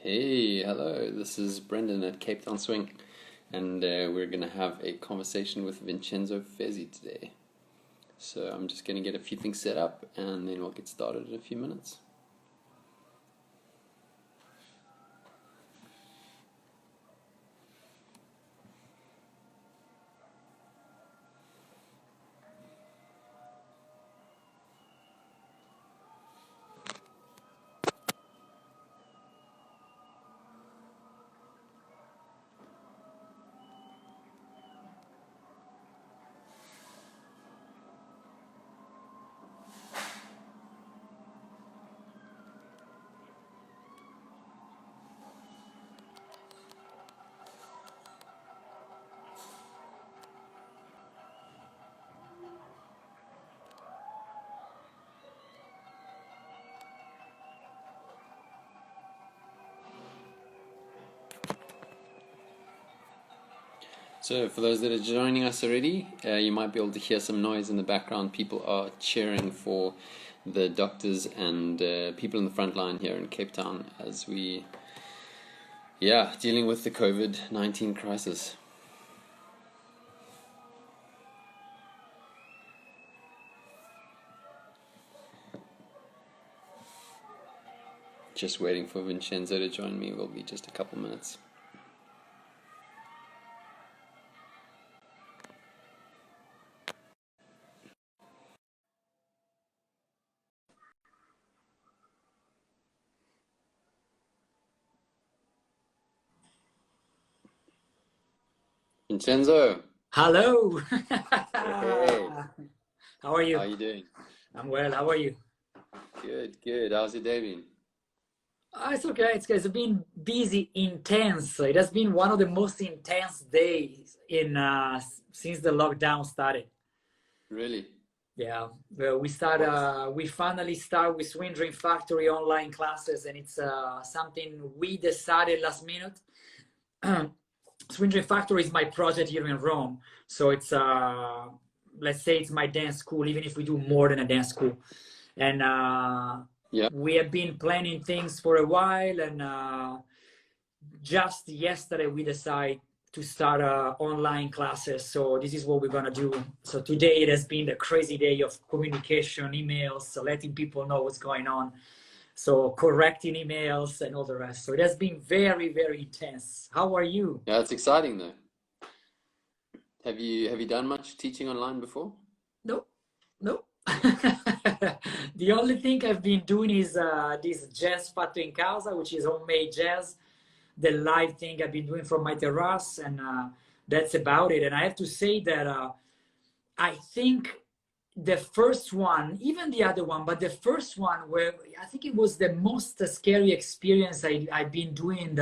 Hey, hello, this is Brendan at Cape Town Swing, and we're going to have a conversation with Vincenzo Fezzi today. So I'm just going to get a few things set up, and then we'll get started in a few minutes. So for those that are joining us already, you might be able to hear some noise in the background. People are cheering for the doctors and people in the front line here in Cape Town as we, dealing with the COVID-19 crisis. Just waiting for Vincenzo to join me. Will be just a couple minutes. Vincenzo, Hello. hey, How are how you? are you doing? I'm well. How are you? Good, good. How's your day been? It's okay. It's been busy, intense. It has been one of the most intense days in since the lockdown started. Really? Yeah, well, What's we finally start with Swing Dream Factory online classes, and it's something we decided last minute. Swing Dream Factory is my project here in Rome, so it's let's say it's my dance school, even if we do more than a dance school. And yeah? we have been planning things for a while, and just yesterday we decided to start online classes. So this is what we're gonna do. So today it has been a crazy day of communication, emails, so letting people know what's going on, so correcting emails and all the rest. So it has been very, very intense. How are you? Yeah, it's exciting though. Have you done much teaching online before? No, no. The only thing I've been doing is this jazz fatto in casa, which is homemade jazz, the live thing I've been doing from my terrace, and that's about it. And I have to say that I think the first one, even the other one, but the first one, where I think it was the most scary experience I've been doing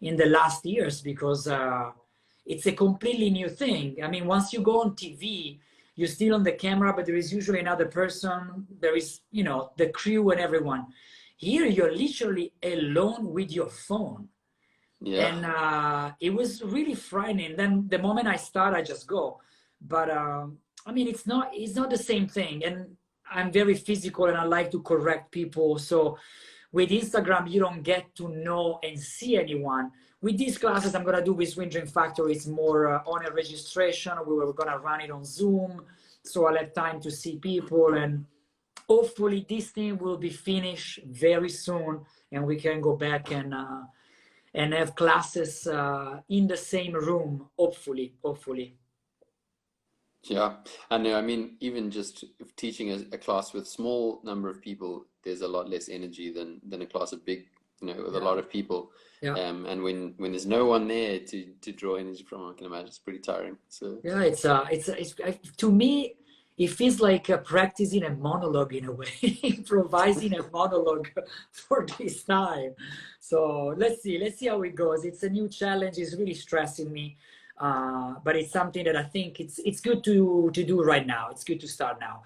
in the last years, because it's a completely new thing. I mean, once you go on TV, you're still on the camera, but there is usually another person. There is, the crew and everyone. Here, you're literally alone with your phone, Yeah, and it was really frightening. Then the moment I start, I just go. But I mean, it's not the same thing. And I'm very physical, and I like to correct people. So with Instagram, you don't get to know and see anyone. With these classes I'm gonna do with Swing Dream Factory, it's more on a registration. We were gonna run it on Zoom, so I'll have time to see people, and hopefully this thing will be finished very soon, and we can go back and have classes in the same room, hopefully. yeah. I know. I mean, even just if teaching a class with small number of people, there's a lot less energy than a class of big, with a Yeah, lot of people. yeah, And when there's no one there to draw energy from, I can imagine it's pretty tiring. So yeah. It's to me, it feels like practicing a monologue in a way, improvising a monologue for this time. So let's see how it goes. It's a new challenge. It's really stressing me, but it's something that I think it's good to do right now. It's good to start now.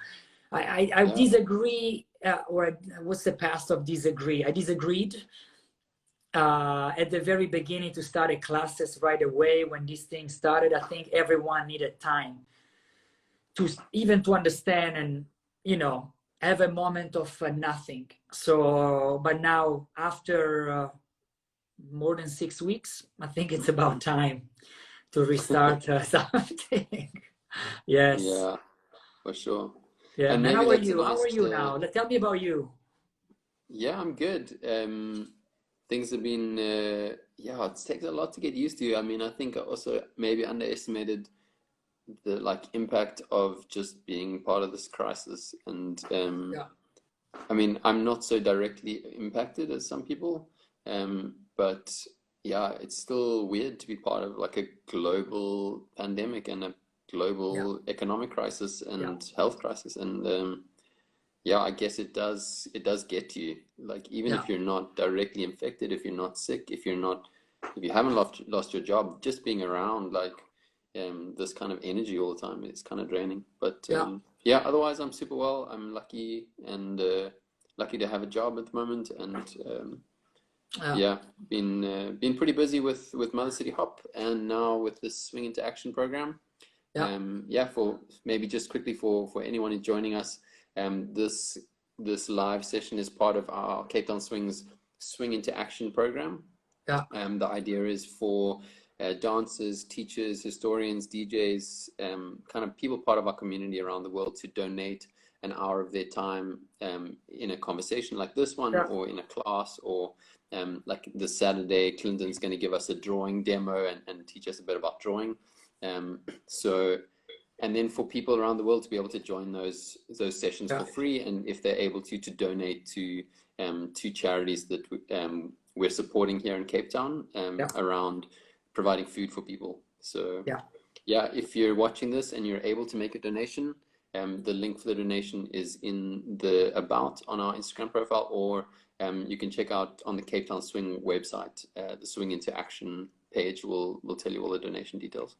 I yeah, disagree, or what's the past of disagree? I disagreed at the very beginning to start a classes right away when this thing started. I think everyone needed time to even to understand, and have a moment of nothing. So but now, after more than 6 weeks. I think it's about time to restart something. Yes. Yeah, for sure. Yeah. And And maybe how are that's a you? How are nice, you now? Tell me about you. yeah, I'm good. Things have been, yeah, it's taken a lot to get used to. I mean, I think I also maybe underestimated the like impact of just being part of this crisis. And Yeah. I mean, I'm not so directly impacted as some people, but yeah, it's still weird to be part of like a global pandemic and a Yeah. global economic crisis Yeah. and health crisis. And yeah, I guess it does get to you. Like even Yeah. if you're not directly infected, if you're not sick, if you haven't lost your job, just being around like this kind of energy all the time is kind of draining. But Yeah. yeah, otherwise I'm super well. I'm lucky and lucky to have a job at the moment, and Yeah. yeah, been pretty busy with Mother City Hop, and now with this Swing into Action program. Yeah. Yeah, for maybe just quickly for anyone who's joining us, this live session is part of our Cape Town Swings Swing into Action program. Yeah. The idea is for dancers, teachers, historians, DJs, kind of people part of our community around the world to donate an hour of their time in a conversation like this one, Yeah. or in a class, or like this Saturday, Clinton's going to give us a drawing demo and teach us a bit about drawing. So, and then for people around the world to be able to join those sessions Yeah. for free, and if they're able to donate to charities that we're supporting here in Cape Town Yeah. around providing food for people. So Yeah. yeah, if you're watching this and you're able to make a donation, the link for the donation is in the about on our Instagram profile, or you can check out on the Cape Town Swing website. The Swing into Action page will tell you all the donation details.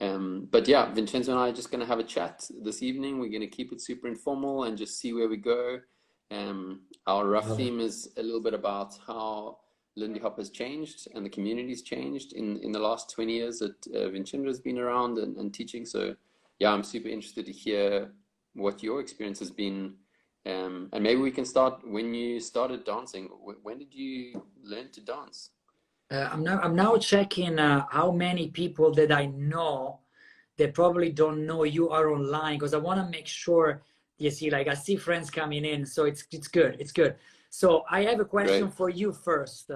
But yeah, Vincenzo and I are just going to have a chat this evening. We're going to keep it super informal and just see where we go. Our rough theme is a little bit about how Lindy Hop has changed and the community's changed in the last 20 years that Vincenzo has been around and teaching. So yeah, I'm super interested to hear what your experience has been. And maybe we can start when you started dancing. When did you learn to dance? I'm now checking how many people that I know that probably don't know you are online, because I want to make sure you see, like I see friends coming in, so it's good. It's good. So I have a question Great. for you first.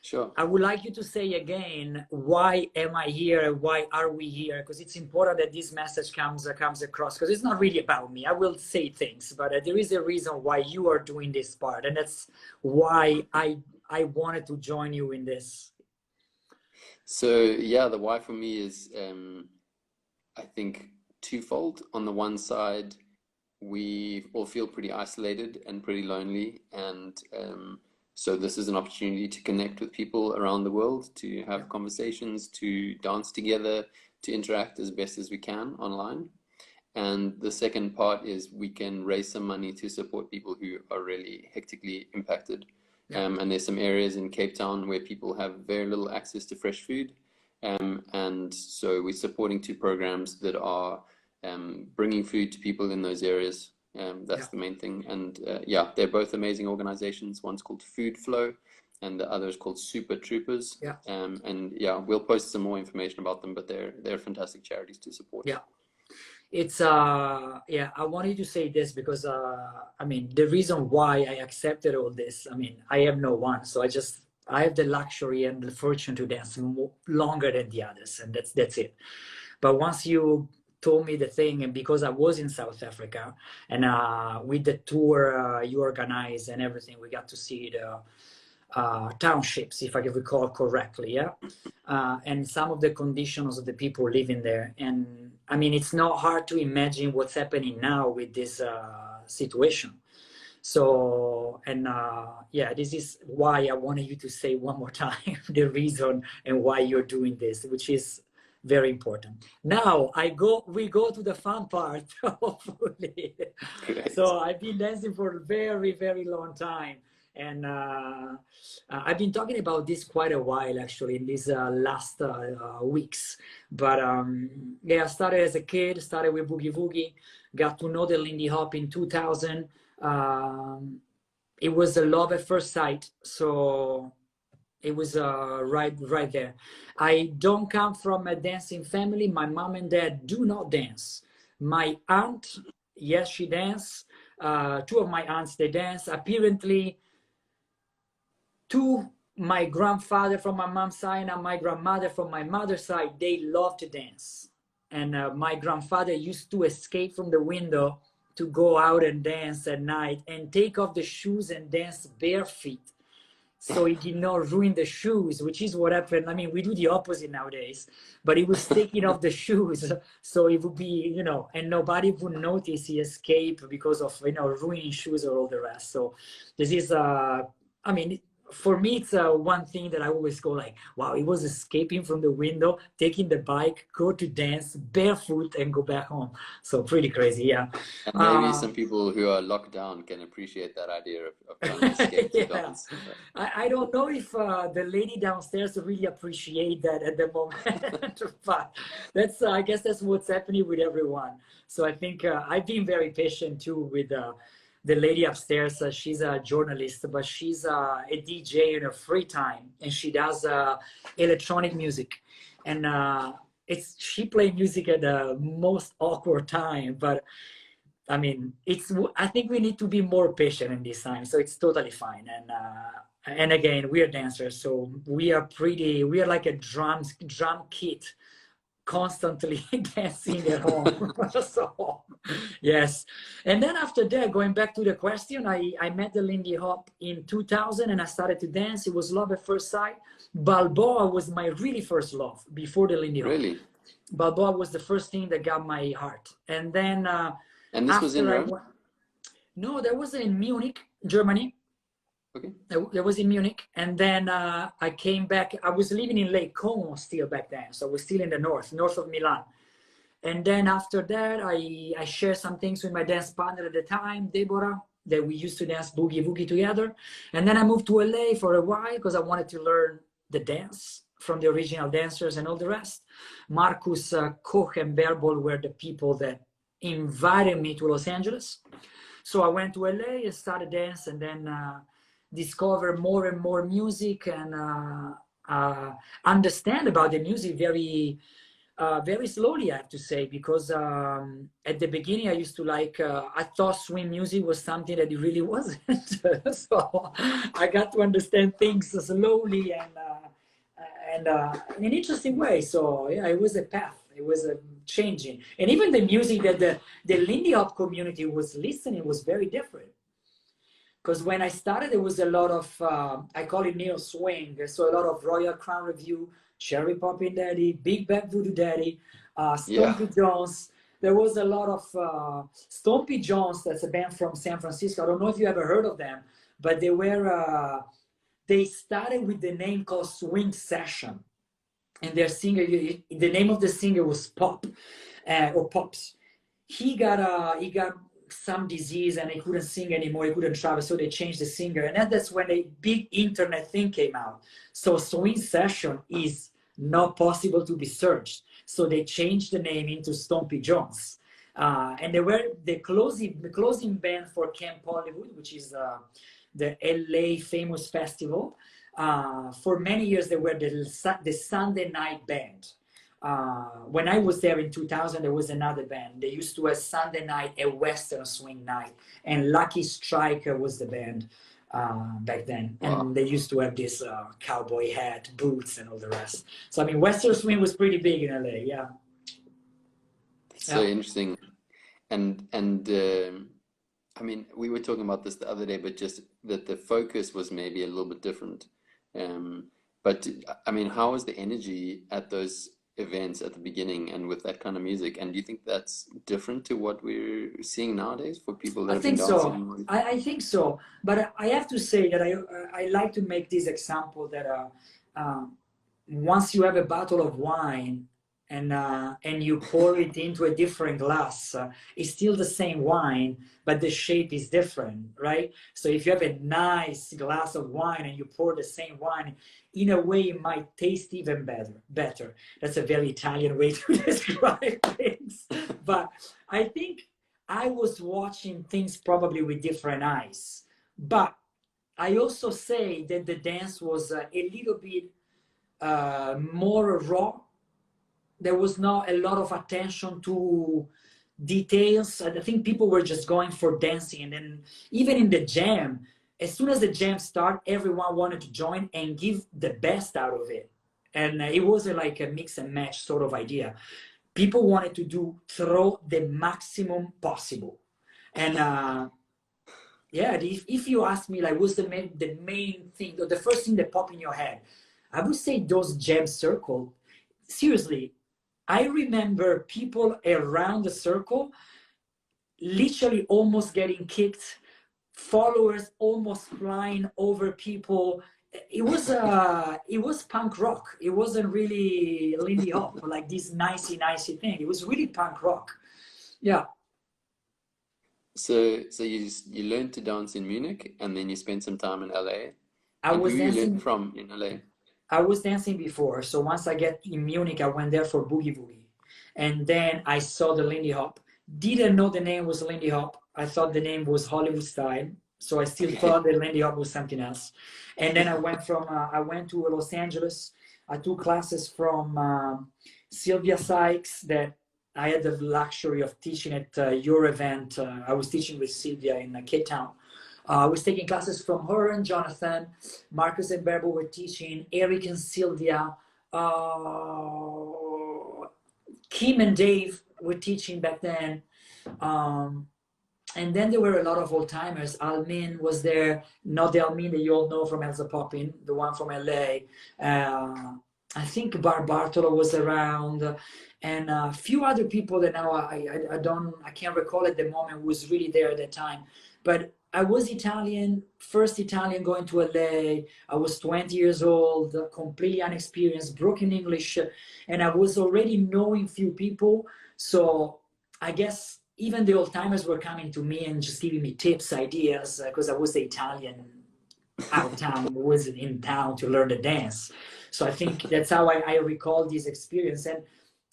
Sure. I would like you to say again, why am I here? Why are we here? Because it's important that this message comes across, because it's not really about me. I will say things, but there is a reason why you are doing this part, and that's why I wanted to join you in this. So yeah, the why for me is I think twofold. On the one side, we all feel pretty isolated and pretty lonely, and so this is an opportunity to connect with people around the world, to have conversations, to dance together, to interact as best as we can online. And the second part is we can raise some money to support people who are really hectically impacted. And there's some areas in Cape Town where people have very little access to fresh food. And so we're supporting two programs that are bringing food to people in those areas. That's the main thing. And yeah, they're both amazing organizations. One's called Food Flow, and the other is called Super Troopers. And yeah, we'll post some more information about them, but they're fantastic charities to support. Yeah. It's yeah, I wanted to say this because I mean, the reason why I accepted all this, I mean, I have no one, so I have the luxury and the fortune to dance longer than the others, and that's it. But once you told me the thing, and because I was in South Africa, and with the tour you organized and everything, we got to see the townships, if I can recall correctly, yeah, and some of the conditions of the people living there. And I mean, it's not hard to imagine what's happening now with this situation. So, and yeah, this is why I wanted you to say one more time the reason and why you're doing this, which is very important. Now we go to the fun part, hopefully. Great. So I've been dancing for a very, very long time. And I've been talking about this quite a while, actually, in these last weeks. But yeah, I started as a kid, started with Boogie Woogie, got to know the Lindy Hop in 2000. It was a love at first sight. So It was right there. I don't come from a dancing family. My mom and dad do not dance. My aunt, yes, she dance. Two of my aunts, they dance. Apparently, two, my grandfather from my mom's side and my grandmother from my mother's side, they love to dance. And my grandfather used to escape from the window to go out and dance at night and take off the shoes and dance barefoot, so he did not ruin the shoes, which is what happened. I mean, we do the opposite nowadays, but he was taking off the shoes, so it would be, you know, and nobody would notice he escaped because of, you know, ruining shoes or all the rest. So this is, I mean, for me, it's one thing that I always go like, wow, he was escaping from the window, taking the bike, go to dance barefoot and go back home. So pretty crazy, yeah. And maybe some people who are locked down can appreciate that idea of trying to escape to Yeah. dance. I don't know if the lady downstairs really appreciate that at the moment, but that's I guess that's what's happening with everyone. So I think I've been very patient too with the lady upstairs. She's a journalist, but she's a DJ in her free time, and she does electronic music. And she plays music at the most awkward time, but I mean, I think we need to be more patient in this time, so it's totally fine. And again, we are dancers, so we are like a drum kit, constantly dancing at home. So yes. And then after that, going back to the question, I met the Lindy Hop in 2000 and I started to dance. It was love at first sight. Balboa was my really first love before the Lindy Hop. Really? Balboa was the first thing that got my heart. And then and this was in Rome? No, that was in Munich, Germany. Okay. That was in Munich. And then I came back. I was living in Lake Como still back then. So I was still in the north of Milan. And then after that, I shared some things with my dance partner at the time, Deborah, that we used to dance Boogie Woogie together. And then I moved to LA for a while because I wanted to learn the dance from the original dancers and all the rest. Marcus, Koch, and Berbol were the people that invited me to Los Angeles. So I went to LA and started dance, and then discover more and more music and understand about the music very slowly, I have to say, because at the beginning I used to like, I thought swing music was something that it really wasn't. So I got to understand things slowly and in an interesting way. So yeah, it was a path. It was a changing. And even the music that the Lindy Hop community was listening was very different. Because when I started, there was a lot of, I call it neo swing. So a lot of Royal Crown Review, Cherry Poppin' Daddy, Big Bad Voodoo Daddy, Stompy Jones. There was a lot of Stompy Jones. That's a band from San Francisco. I don't know if you ever heard of them, but they started with the name called Swing Session. And their singer, the name of the singer was Pop, or Pops. He got some disease and he couldn't sing anymore. He couldn't travel, so they changed the singer. And that's when a big internet thing came out. So Swing Session is not possible to be searched. So they changed the name into Stompy Jones. And they were the closing band for Camp Hollywood, which is the LA famous festival. For many years, they were the Sunday night band. When I was there in 2000, there was another band. They used to have Sunday night, a Western swing night. And Lucky Striker was the band back then. Wow. And they used to have this cowboy hat, boots, and all the rest. So, I mean, Western swing was pretty big in LA, yeah. So interesting. And I mean, we were talking about this the other day, but just that the focus was maybe a little bit different. But I mean, how was the energy at those events at the beginning and with that kind of music? And do you think that's different to what we're seeing nowadays for people that have been dancing? I think so. But I have to say that I like to make this example that once you have a bottle of wine and you pour it into a different glass, it's still the same wine, but the shape is different, right? So if you have a nice glass of wine and you pour the same wine, in a way it might taste even better. That's a very Italian way to describe things. But I think I was watching things probably with different eyes. But I also say that the dance was a little bit more raw. There was not a lot of attention to details. I think people were just going for dancing. And then even in the jam, as soon as the jam started, everyone wanted to join and give the best out of it. And it wasn't like a mix and match sort of idea. People wanted to throw the maximum possible. And yeah, if you ask me, like, what's the main thing, the first thing that pop in your head, I would say those jam circle. Seriously, I remember people around the circle literally almost getting kicked, followers almost flying over people. It was punk rock. It wasn't really Lindy Hop, like this nicey thing. It was really punk rock. Yeah. So you learned to dance in Munich, and then you spent some time in LA. I And was who you dancing. learned from in LA? I was dancing before, so once I get in Munich, I went there for boogie woogie, and then I saw the Lindy Hop. Didn't know the name was Lindy Hop. I thought the name was Hollywood Style, so I still thought that Lindy Hop was something else. And then I went to Los Angeles. I took classes from Sylvia Sykes that I had the luxury of teaching at your event. I was teaching with Sylvia in Cape Town. I was taking classes from her and Jonathan. Marcus and Berbo were teaching. Eric and Sylvia. Kim and Dave were teaching back then. And then there were a lot of old timers. Almin was there, not the Almin that you all know from Elsa Poppin, the one from LA. I think Bartolo was around, and a few other people that now I can't recall at the moment who was really there at that time. But I was Italian, first Italian going to LA. I was 20 years old, completely unexperienced, broken English, and I was already knowing few people. So I guess even the old timers were coming to me and just giving me tips, ideas, because I was the Italian out of town, was in town to learn the dance. So I think that's how I recall this experience. And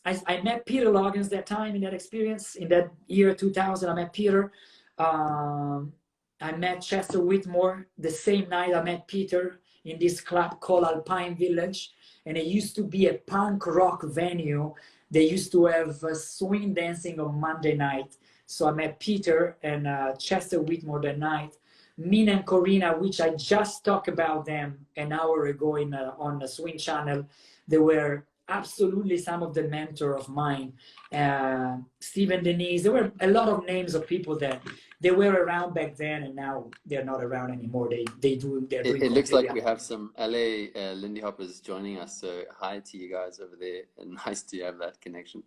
I met Peter Loggins that time in that experience, in that year 2000. I met Peter. I met Chester Whitmore the same night I met Peter in this club called Alpine Village. And it used to be a punk rock venue. They used to have swing dancing on Monday night. So I met Peter and Chester Whitmore that night. Mina and Corina, which I just talked about them an hour ago on the Swing Channel. They were absolutely some of the mentor of mine. Stephen Denise, there were a lot of names of people that they were around back then, and now they're not around anymore. They're doing. It looks like we have some LA Lindy Hoppers joining us. So hi to you guys over there, and nice to have that connection.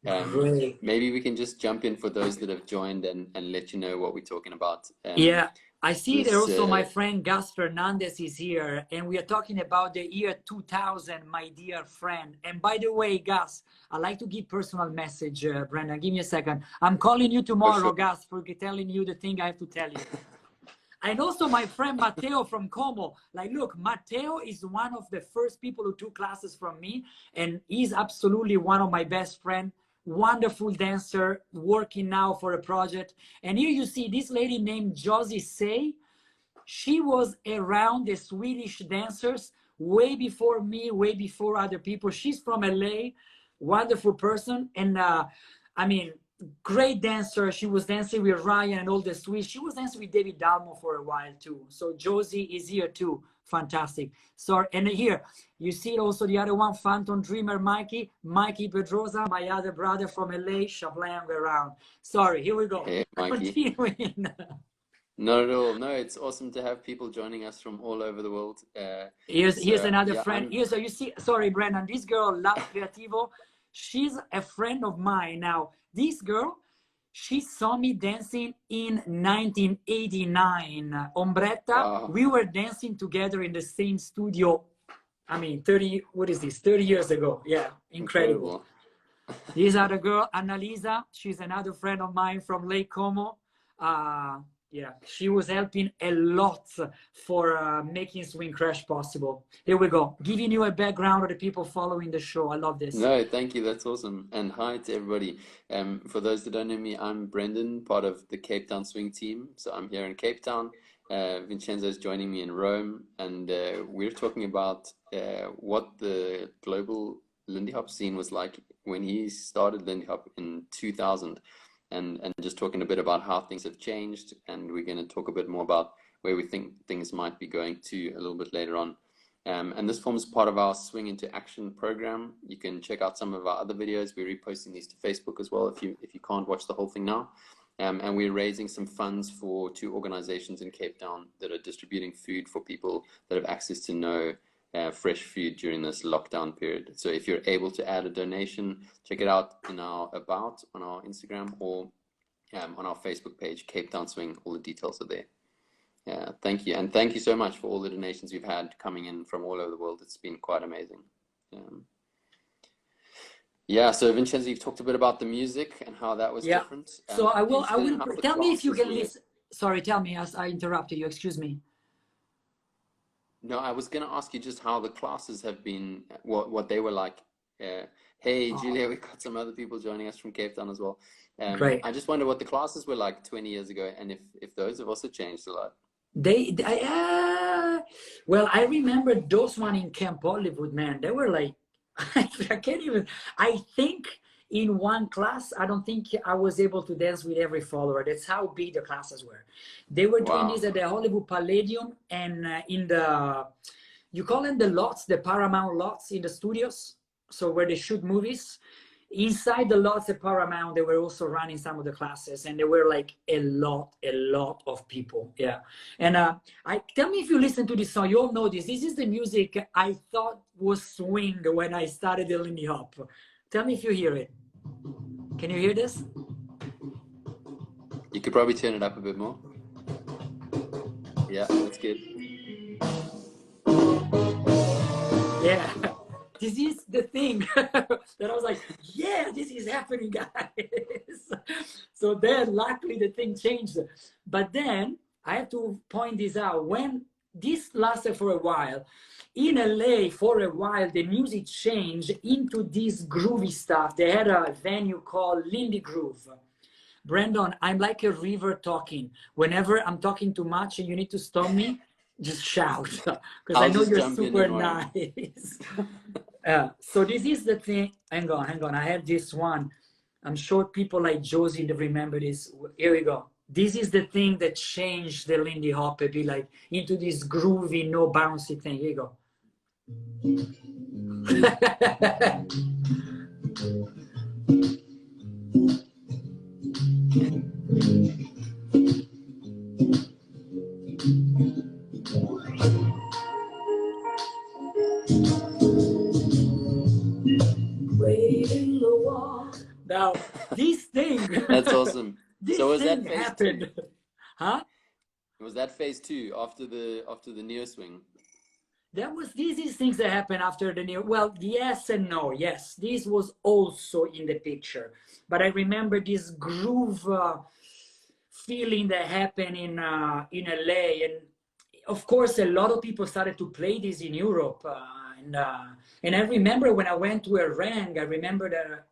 Great. Maybe we can just jump in for those that have joined and let you know what we're talking about. Yeah. I see there also my friend Gus Fernandez is here, and we are talking about the year 2000, my dear friend. And by the way, Gus, I'd like to give personal message, Brendan. Give me a second. I'm calling you tomorrow, sure. Gus, for telling you the thing I have to tell you. And also my friend Matteo from Como. Like, look, Matteo is one of the first people who took classes from me, and he's absolutely one of my best friends. Wonderful dancer, working now for a project. And here you see this lady named Josie Say. She was around the Swedish dancers way before me, way before other people. She's from LA, wonderful person. And I mean, great dancer. She was dancing with Ryan and all the Swiss. She was dancing with David Dalmo for a while too. So Josie is here too. Fantastic. So, and here you see also the other one, Phantom Dreamer Mikey Pedrosa, my other brother from LA, Chablang around. Sorry, here we go. Hey, Mikey. Continuing. Not at all. No, it's awesome to have people joining us from all over the world. Here's another friend. So you see, sorry, Brendan, this girl, La Creativo, she's a friend of mine. Now, this girl, she saw me dancing in 1989. Ombretta, wow. We were dancing together in the same studio. I mean, 30 years ago. Yeah, incredible. This other girl, Annalisa, she's another friend of mine from Lake Como. Yeah, she was helping a lot for making Swing Crash possible. Here we go. Giving you a background of the people following the show. I love this. No, thank you. That's awesome. And hi to everybody. For those that don't know me, I'm Brendan, part of the Cape Town Swing team. So I'm here in Cape Town. Vincenzo is joining me in Rome, and we're talking about what the global Lindy Hop scene was like when he started Lindy Hop in 2000, and just talking a bit about how things have changed, and we're going to talk a bit more about where we think things might be going to a little bit later on. And this forms part of our Swing into Action program. You can check out some of our other videos. We're reposting these to Facebook as well if you can't watch the whole thing now. And we're raising some funds for 2 organizations in Cape Town that are distributing food for people that have access to no fresh food during this lockdown period. So if you're able to add a donation, check it out in our About on our Instagram or on our Facebook page, Cape Town Swing. All the details are there. Yeah, thank you. And thank you so much for all the donations we've had coming in from all over the world. It's been quite amazing. Yeah, so Vincenzo, you've talked a bit about the music and how that was different. So I will tell me if you can listen. Sorry, tell me as I interrupted you. Excuse me. No, I was going to ask you just how the classes have been, what they were like. Hey, Julia, we've got some other people joining us from Cape Town as well. Great. I just wonder what the classes were like 20 years ago, and if those have also changed a lot. Well, I remember those one in Camp Hollywood, man. They were like, I can't even, I think in one class, I don't think I was able to dance with every follower. That's how big the classes were. They were doing this at the Hollywood Palladium and in the, you call them the lots, the Paramount lots in the studios. So where they shoot movies. Inside the lots at Paramount, they were also running some of the classes, and there were like a lot of people. Yeah. And tell me if you listen to this song, you all know this. This is the music I thought was swing when I started the Lindy Hop. Tell me if you hear it. Can you hear this? You could probably turn it up a bit more. Yeah, that's good. Yeah. This is the thing that I was like, yeah, this is happening, guys. So then luckily the thing changed. But then I have to point this out. When this lasted for a while, in LA for a while, the music changed into this groovy stuff. They had a venue called Lindy Groove. Brandon, I'm like a river talking. Whenever I'm talking too much and you need to stop me, just shout. Because I know you're super nice. So this is the thing. Hang on. I have this one. I'm sure people like Josie remember this. Here we go. This is the thing that changed the Lindy Hop a bit, like into this groovy, no bouncy thing. Here you go. Now, this thing. That's awesome. So was that phase happened. 2? Huh? Was that phase 2 after the neo swing? That was these things that happened after the neo. Well, yes and no. Yes, this was also in the picture, but I remember this groove feeling that happened in LA, and of course, a lot of people started to play this in Europe. And I remember when I went to Erang, I remember that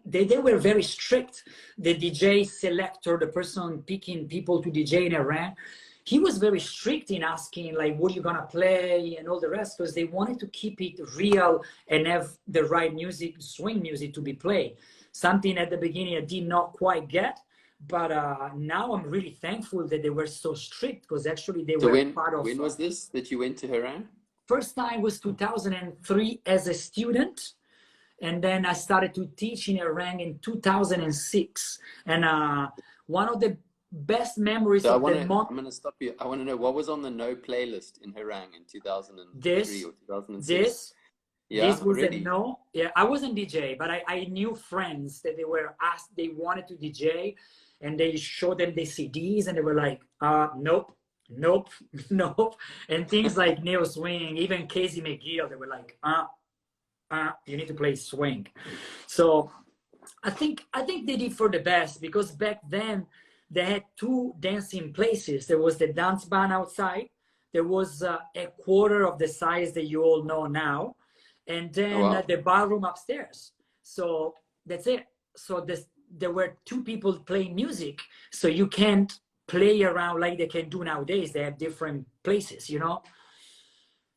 they were very strict. The DJ selector, the person picking people to DJ in Erang, he was very strict in asking, like, what are you gonna play and all the rest, because they wanted to keep it real and have the right music, swing music to be played. Something at the beginning I did not quite get, but now I'm really thankful that they were so strict, because actually they were part of... When was this that you went to Erang? First time was 2003 as a student. And then I started to teach in Erang in 2006. And one of the best memories of the month... I'm going to stop you. I want to know, what was on the no playlist in Erang in 2003 or 2006? This was a no. Yeah, I wasn't DJ, but I knew friends that they were asked, they wanted to DJ, and they showed them the CDs, and they were like, nope. And things like Neo Swing, even Casey McGill, they were like, you need to play swing. So I think they did for the best, because back then they had 2 dancing places. There was the dance band outside. There was a quarter of the size that you all know now. And then the ballroom upstairs. So that's it. So there were 2 people playing music. So you can't play around like they can do nowadays. They have different places, you know.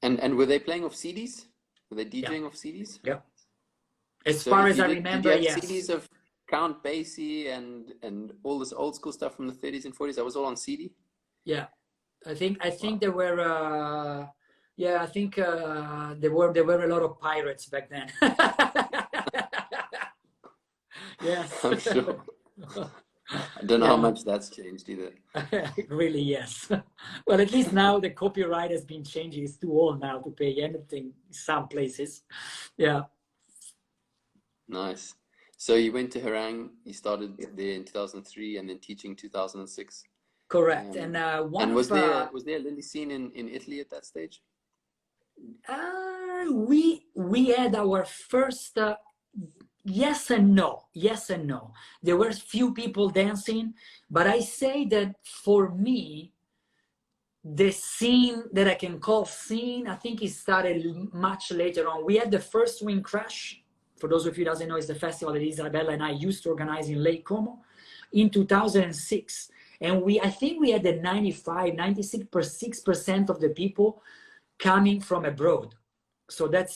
And were they playing off CDs? Were they Yeah, DJing off CDs? yeah. As So far if as you I did you remember, have yes. CDs of Count Basie and all this old school stuff from the 30s and 40s? That was all on CD? Yeah, I think Wow. there were yeah, I think there were a lot of pirates back then. Yes. I'm sure. I don't know how Yeah. much that's changed either. Really, yes. Well, at least now the copyright has been changed. It's too old now to pay anything in some places. Yeah. Nice. So you went to Harang, you started there in 2003 and then teaching 2006. Correct. Um, One and of was there a Lily scene in Italy at that stage? we had our first yes and no, yes and no. There were few people dancing, but I say that for me, the scene that I can call scene, I think it started much later on. We had the first Swing Crash. For those of you who doesn't know, it's the festival that Isabella and I used to organize in Lake Como in 2006. And I think we had the 96% of the people coming from abroad. So that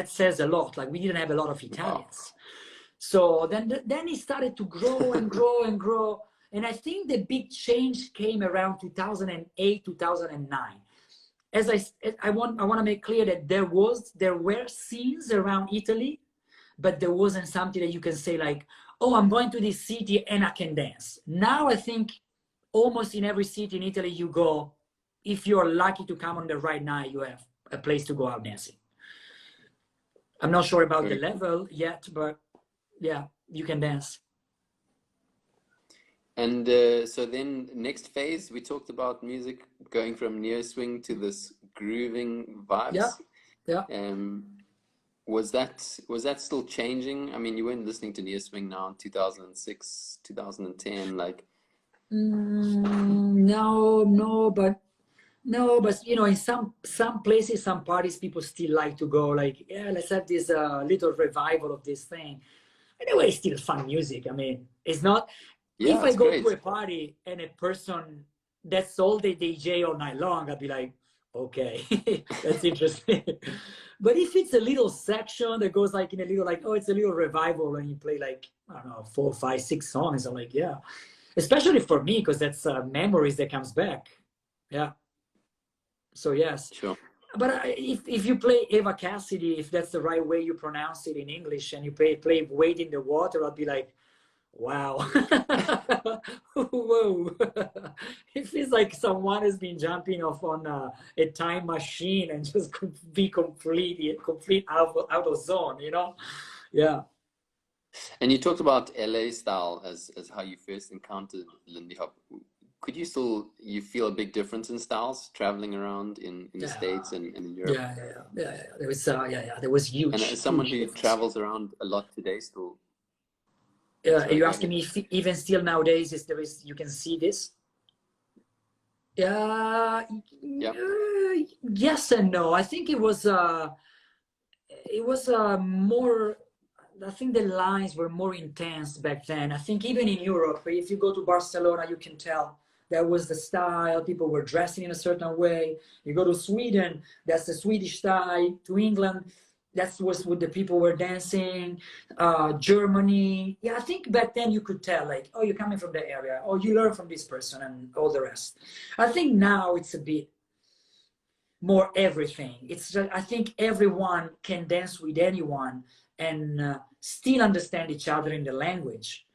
says a lot. Like, we didn't have a lot of Wow. Italians. So then it started to grow and grow and grow. And I think the big change came around 2008, 2009. As I want to make clear that there were scenes around Italy, but there wasn't something that you can say like, oh, I'm going to this city and I can dance. Now I think almost in every city in Italy you go, if you're lucky to come on the right night, you have a place to go out dancing. I'm not sure about the Very cool. level yet, but yeah, you can dance. And so then next phase, we talked about music going from neo swing to this grooving Yeah, vibes. yeah. Was that still changing? I mean, you weren't listening to neo swing now in 2006, 2010, like. No, no, but you know, in some places, some parties, people still like to go. Like, yeah, let's have this little revival of this thing. Anyway, it's still fun music. I mean, it's not. If Yeah, I it's go to great. a party and a person that's all they DJ all night long, I'd be like, okay, that's interesting. But if it's a little section that goes like in a little, like, oh, it's a little revival, and you play like, I don't know, 4, 5, 6 songs, I'm like, yeah. Especially for me, because that's memories that comes back. Yeah. So yes. Sure. But if you play Eva Cassidy, if that's the right way you pronounce it in English, and you play Wade in the Water, I'll be like, wow. Whoa. It feels like someone has been jumping off on a time machine and just be complete out of zone, you know? Yeah. And you talked about LA style as how you first encountered Lindy Hop. Could you feel a big difference in styles traveling around in the Yeah. States and in Europe? Yeah. There was there was And huge, as someone huge who difference. travels around a lot today still, Are sorry, you go asking ahead. me if even still nowadays you can see this? Yeah, Yeah. yes and no. I think it was more. I think the lines were more intense back then. I think even in Europe, if you go to Barcelona, you can tell that was the style. People were dressing in a certain way. You go to Sweden, that's the Swedish style. To England, that was what the people were dancing. Germany, yeah, I think back then you could tell, like, oh, you're coming from the area, or you learn from this person, and all the rest. I think now it's a bit more everything. It's just, I think everyone can dance with anyone and still understand each other in the language.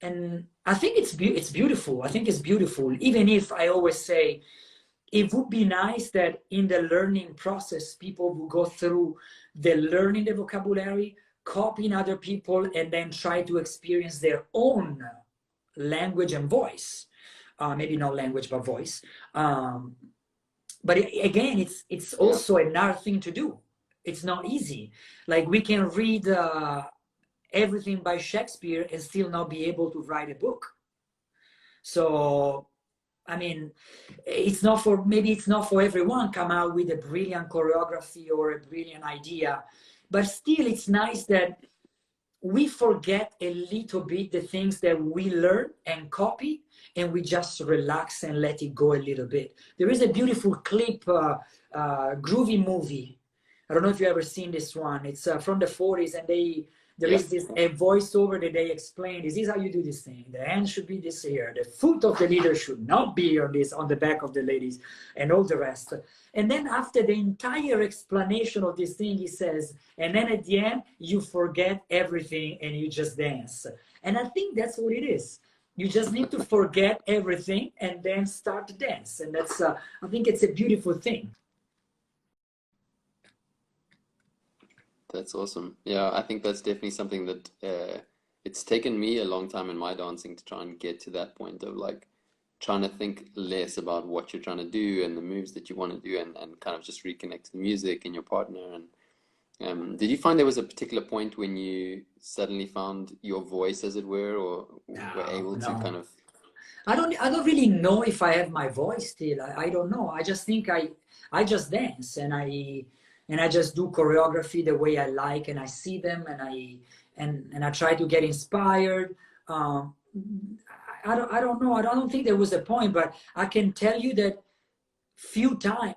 And I think it's beautiful. I think it's beautiful. Even if I always say it would be nice that in the learning process, people would go through the learning the vocabulary, copying other people, and then try to experience their own language and voice. Maybe not language, but voice. But again, it's Yeah. also another thing to do. It's not easy. Like, we can read everything by Shakespeare and still not be able to write a book. So I mean, maybe it's not for everyone come out with a brilliant choreography or a brilliant idea, but still it's nice that we forget a little bit the things that we learn and copy, and we just relax and let it go a little bit. There is a beautiful clip, groovy movie. I don't know if you ever seen this one. It's from the 40s, and there is this a voiceover that they explain. This is how you do this thing. The hand should be this here. The foot of the leader should not be on the back of the ladies, and all the rest. And then after the entire explanation of this thing, he says, and then at the end, you forget everything and you just dance. And I think that's what it is. You just need to forget everything and then start to dance. And that's, I think it's a beautiful thing. That's awesome. Yeah, I think that's definitely something that it's taken me a long time in my dancing to try and get to that point of like trying to think less about what you're trying to do and the moves that you want to do, and kind of just reconnect to the music and your partner. And did you find there was a particular point when you suddenly found your voice, as it were, or were able to kind of? I don't really know if I have my voice still. I don't know. I just think I just dance, and I just do choreography the way I like, and I see them, and I try to get inspired. I don't know. I don't think there was a point, but I can tell you that few times,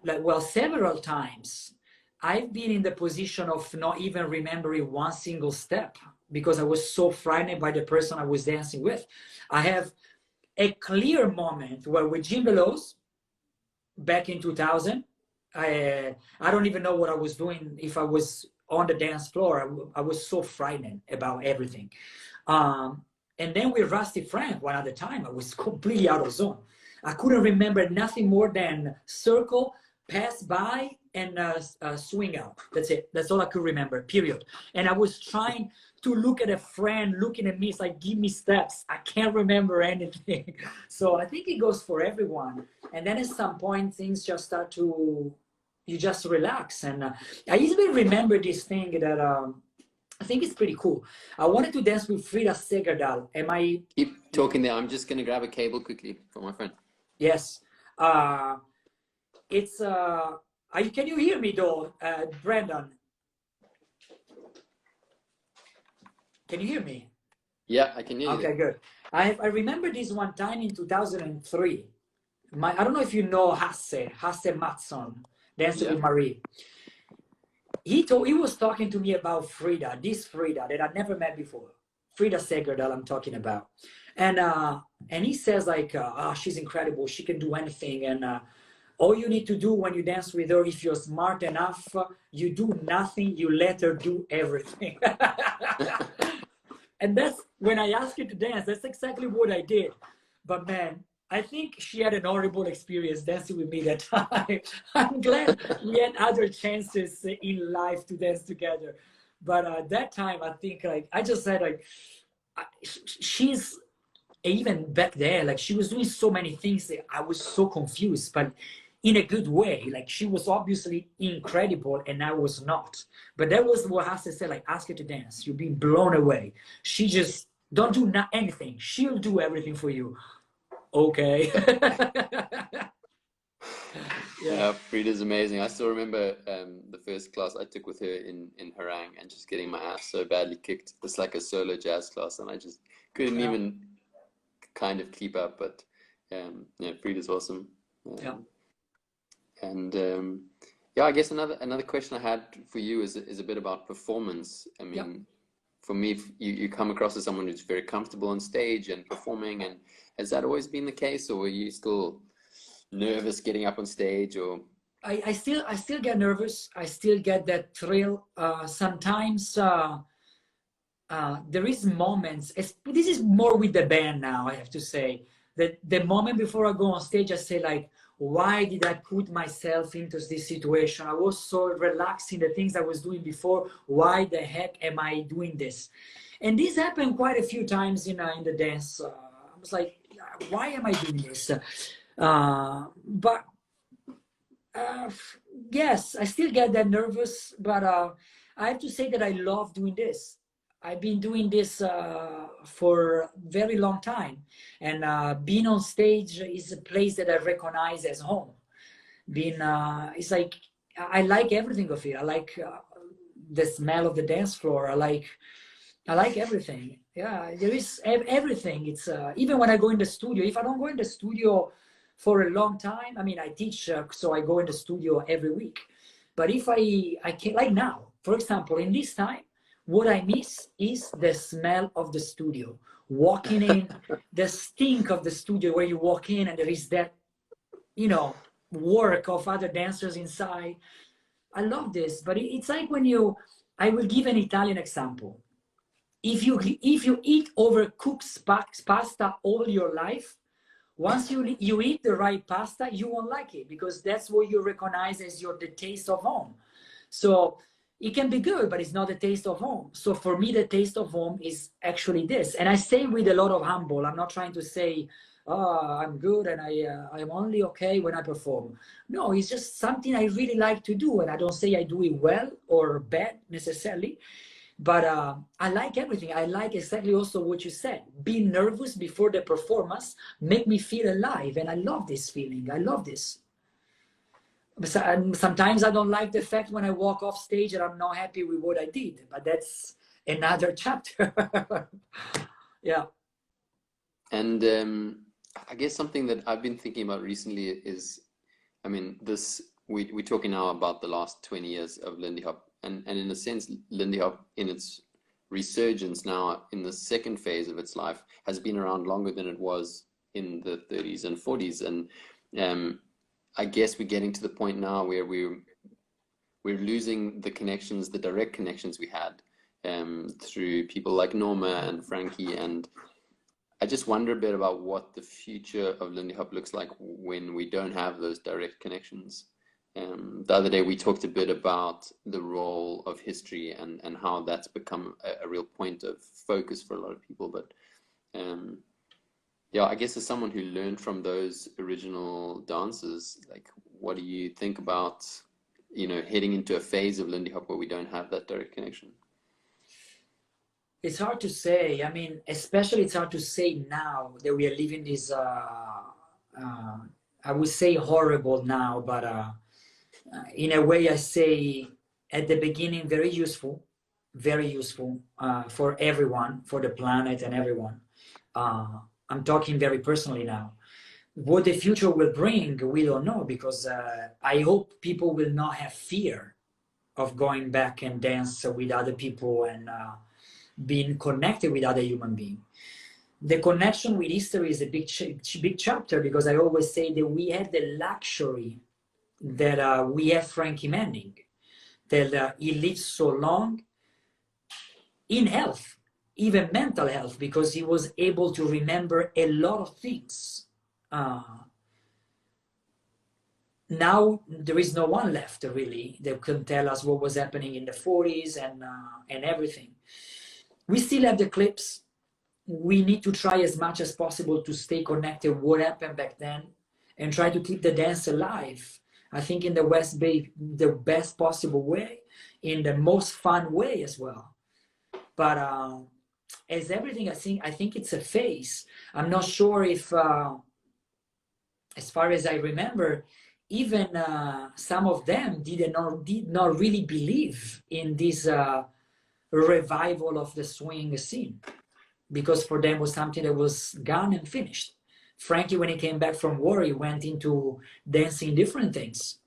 several times, I've been in the position of not even remembering one single step because I was so frightened by the person I was dancing with. I have a clear moment where with Jim Veloz back in 2000, I don't even know what I was doing if I was on the dance floor. I was so frightened about everything. And then with Rusty Frank, one other time, I was completely out of zone. I couldn't remember nothing more than circle, pass by, and swing out. That's it. That's all I could remember, period. And I was trying to look at a friend looking at me. It's like, give me steps. I can't remember anything. So I think it goes for everyone. And then at some point, things just start to, you just relax. And I even remember this thing that I think it's pretty cool. I wanted to dance with Frida Segerdal. Am I? Keep talking there. I'm just going to grab a cable quickly for my friend. Yes. It's, can you hear me though, Brandon? Can you hear me? Yeah, I can hear you. Okay, good. I remember this one time in 2003. I don't know if you know Hasse Mattsson, dancing with Marie. He was talking to me about Frida, this Frida that I'd never met before. Frida Segerdal I'm talking about. And he says like, she's incredible. She can do anything. And all you need to do when you dance with her, if you're smart enough, you do nothing, you let her do everything. And that's when I asked her to dance, that's exactly what I did. But man, I think she had an horrible experience dancing with me that time. I'm glad we had other chances in life to dance together. But that time, I think like, I just said like, she's, even back there, like she was doing so many things that I was so confused, but in a good way. Like she was obviously incredible and I was not. But that was what Hasse said, like ask her to dance. You'll be blown away. She just don't do anything. She'll do everything for you. Okay. Yeah, Frida's amazing. I still remember the first class I took with her in Harang and just getting my ass so badly kicked. It's like a solo jazz class and I just couldn't even kind of keep up. But yeah, Frida's awesome. And yeah, I guess another question I had for you is a bit about performance. I mean, for me, you come across as someone who's very comfortable on stage and performing, and has that always been the case, or were you still nervous getting up on stage? Or I still get nervous. I still get that thrill. Sometimes there is moments. This is more with the band now. I have to say that the moment before I go on stage, I say like, why did I put myself into this situation? I was so relaxed in the things I was doing before. Why the heck am I doing this? And this happened quite a few times in the dance. I was like, why am I doing this? But yes, I still get that nervous, but I have to say that I love doing this. I've been doing this for a very long time, and being on stage is a place that I recognize as home. It's like, I like everything of it. I like the smell of the dance floor. I like I like everything. Yeah, there is everything. It's even when I go in the studio. If I don't go in the studio for a long time, I mean, I teach, so I go in the studio every week. But if I can, like now, for example, in this time, what I miss is the smell of the studio. Walking in, the stink of the studio where you walk in and there is that, you know, work of other dancers inside. I love this, but it's like when you. I will give an Italian example. If you eat overcooked pasta all your life, once you eat the right pasta, you won't like it because that's what you recognize as the taste of home. So it can be good, but it's not the taste of home. So for me, the taste of home is actually this. And I say with a lot of humble. I'm not trying to say, oh, I'm good and I'm only okay when I perform. No, it's just something I really like to do. And I don't say I do it well or bad necessarily. But I like everything. I like exactly also what you said. Being nervous before the performance make me feel alive. And I love this feeling. I love this. Sometimes I don't like the fact when I walk off stage and I'm not happy with what I did. But that's another chapter. Yeah. And I guess something that I've been thinking about recently is, I mean, we're talking now about the last 20 years of Lindy Hop, and in a sense, Lindy Hop in its resurgence now in the second phase of its life has been around longer than it was in the 30s and 40s, and I guess we're getting to the point now where we're losing the connections, the direct connections we had through people like Norma and Frankie, and I just wonder a bit about what the future of Lindy Hop looks like when we don't have those direct connections. The other day we talked a bit about the role of history and how that's become a real point of focus for a lot of people. But yeah, I guess as someone who learned from those original dancers, like, what do you think about, heading into a phase of Lindy Hop where we don't have that direct connection? It's hard to say. I mean, especially it's hard to say now that we are living this, I would say horrible now, but in a way I say at the beginning, very useful for everyone, for the planet and everyone. I'm talking very personally now. What the future will bring, we don't know, because I hope people will not have fear of going back and dance with other people and being connected with other human beings. The connection with history is a big chapter, because I always say that we had the luxury that we have Frankie Manning, that he lived so long in health, even mental health, because he was able to remember a lot of things. Now there is no one left really that can tell us what was happening in the 40s and everything. We still have the clips. We need to try as much as possible to stay connected what happened back then and try to keep the dance alive. I think in the West Bay, the best possible way, in the most fun way as well. But as everything, I think it's a phase. I'm not sure if, as far as I remember, even some of them did not really believe in this revival of the swing scene, because for them was something that was gone and finished. Frankie, when he came back from war, he went into dancing different things.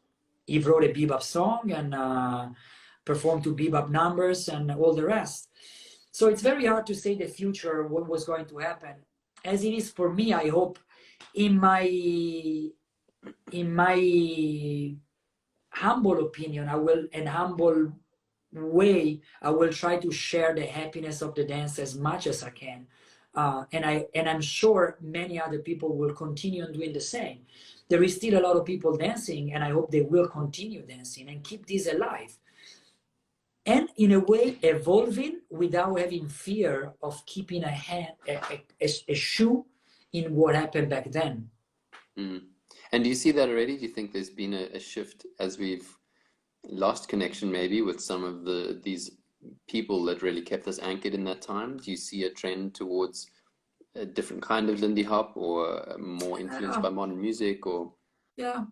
He wrote a bebop song and performed to bebop numbers and all the rest. So it's very hard to say the future, what was going to happen. As it is for me, I hope in my humble opinion, humble way, I will try to share the happiness of the dance as much as I can. And I'm sure many other people will continue doing the same. There is still a lot of people dancing, and I hope they will continue dancing and keep this alive. And in a way, evolving without having fear of keeping a shoe in what happened back then. Mm. And do you see that already? Do you think there's been a shift as we've lost connection maybe with some of these people that really kept us anchored in that time? Do you see a trend towards a different kind of Lindy Hop, or more influenced by modern music? Or yeah,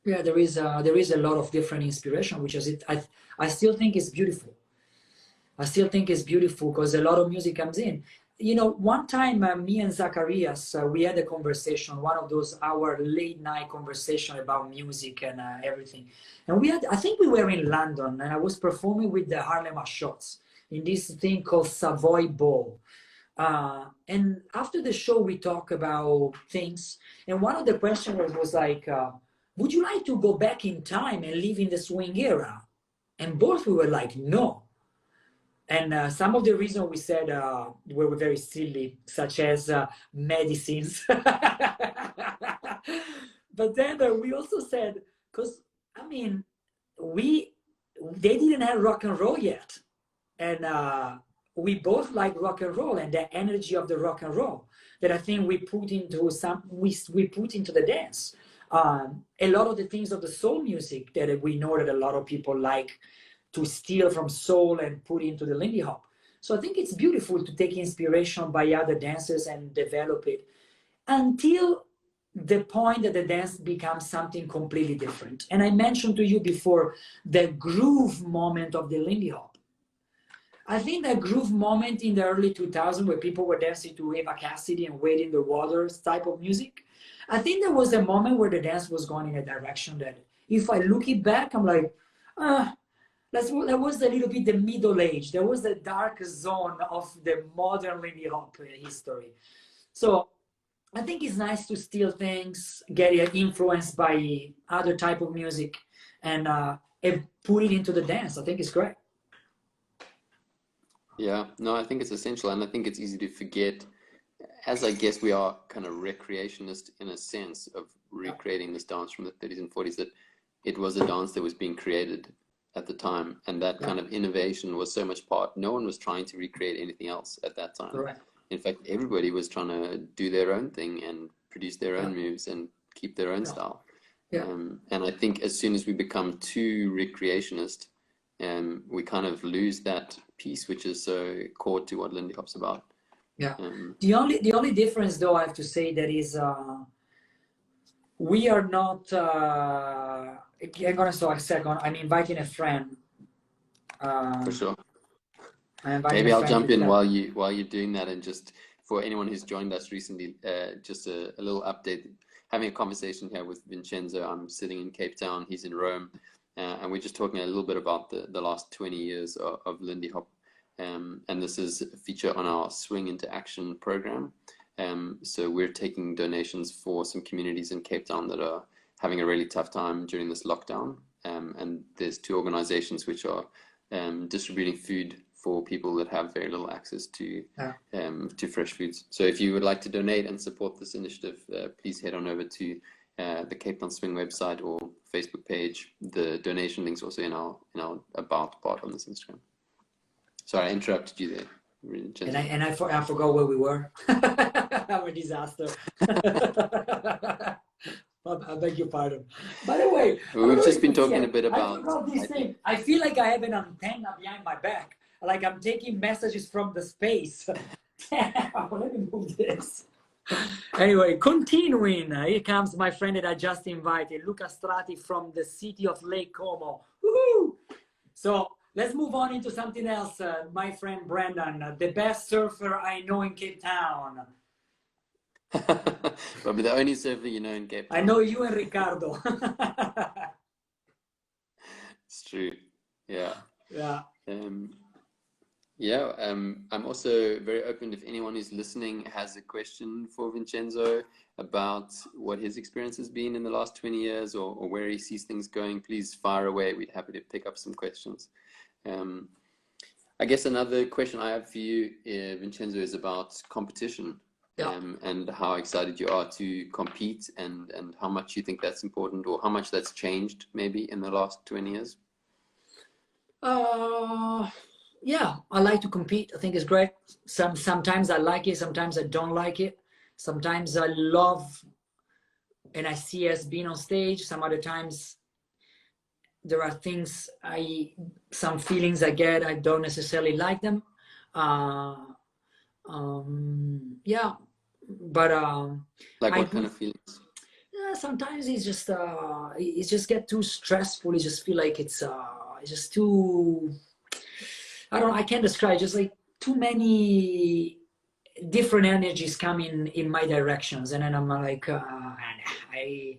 there is a lot of different inspiration, which is I still think is beautiful. I still think it's beautiful because a lot of music comes in. You know, one time me and Zacharias, we had a conversation, one of those our late night conversation about music and everything. And we had, I think we were in London and I was performing with the Harlem Shots in this thing called Savoy Ball. And after the show, we talk about things. And one of the questions was like, would you like to go back in time and live in the swing era? And both we were like, no. And some of the reasons we said were very silly, such as medicines. But then we also said, because I mean, they didn't have rock and roll yet, and we both like rock and roll and the energy of the rock and roll that I think we put into we put into the dance. A lot of the things of the soul music that we know that a lot of people like to steal from soul and put into the Lindy Hop. So I think it's beautiful to take inspiration by other dancers and develop it until the point that the dance becomes something completely different. And I mentioned to you before the groove moment of the Lindy Hop. I think that groove moment in the early 2000s where people were dancing to Eva Cassidy and Wade in the Waters type of music, I think there was a moment where the dance was going in a direction that if I look it back, I'm like, that was a little bit the middle age. There was the dark zone of the modern Lindy Hop history. So I think it's nice to steal things, get influenced by other type of music, and put it into the dance. I think it's great. Yeah, no, I think it's essential, and I think it's easy to forget, as I guess we are kind of recreationists in a sense of recreating this dance from the 30s and 40s, that it was a dance that was being created at the time, and that kind of innovation was so much part. No one was trying to recreate anything else at that time. Correct. In fact, everybody was trying to do their own thing and produce their own moves and keep their own style. And I think as soon as we become too recreationist, we kind of lose that piece which is so core to what Lindy Hop's about. Yeah. The only difference, though, I have to say that is we are not. I'm gonna stop a second. I'm inviting a friend. For sure. Maybe I'll jump in while you're doing that, and just for anyone who's joined us recently, just a little update. Having a conversation here with Vincenzo. I'm sitting in Cape Town. He's in Rome. And we're just talking a little bit about the last 20 years of Lindy Hop. And this is a feature on our Swing into Action program. So we're taking donations for some communities in Cape Town that are having a really tough time during this lockdown. And there's two organizations which are distributing food for people that have very little access to fresh foods. So if you would like to donate and support this initiative, please head on over to the Cape Town Swing website or Facebook page. The donation link's also in our about part on this Instagram. Sorry, I interrupted you there. And I forgot where we were. I'm a disaster. I beg your pardon. By the way, we've just been talking a bit about. I forgot this thing. I feel like I have an antenna behind my back, like I'm taking messages from the space. Let me move this. Anyway, continuing, here comes my friend that I just invited, Luca Strati from the city of Lake Como. Woohoo! So let's move on into something else. My friend Brendan, the best surfer I know in Cape Town. Probably the only surfer you know in Cape Town. I know you and Ricardo. It's true. Yeah. Yeah. I'm also very open if anyone who's listening has a question for Vincenzo about what his experience has been in the last 20 years or where he sees things going. Please fire away. We'd be happy to pick up some questions. I guess another question I have for you, Vincenzo, is about competition. And how excited you are to compete and how much you think that's important or how much that's changed maybe in the last 20 years. Yeah, I like to compete. I think it's great. Sometimes I like it, sometimes I don't like it. Sometimes I love and I see us being on stage. Some other times there are things some feelings I get, I don't necessarily like them. Yeah, but like what kind of feelings? Yeah, sometimes it just get too stressful. You just feel like it's just too. I can't describe, just like too many different energies coming in my directions, and then I'm like, I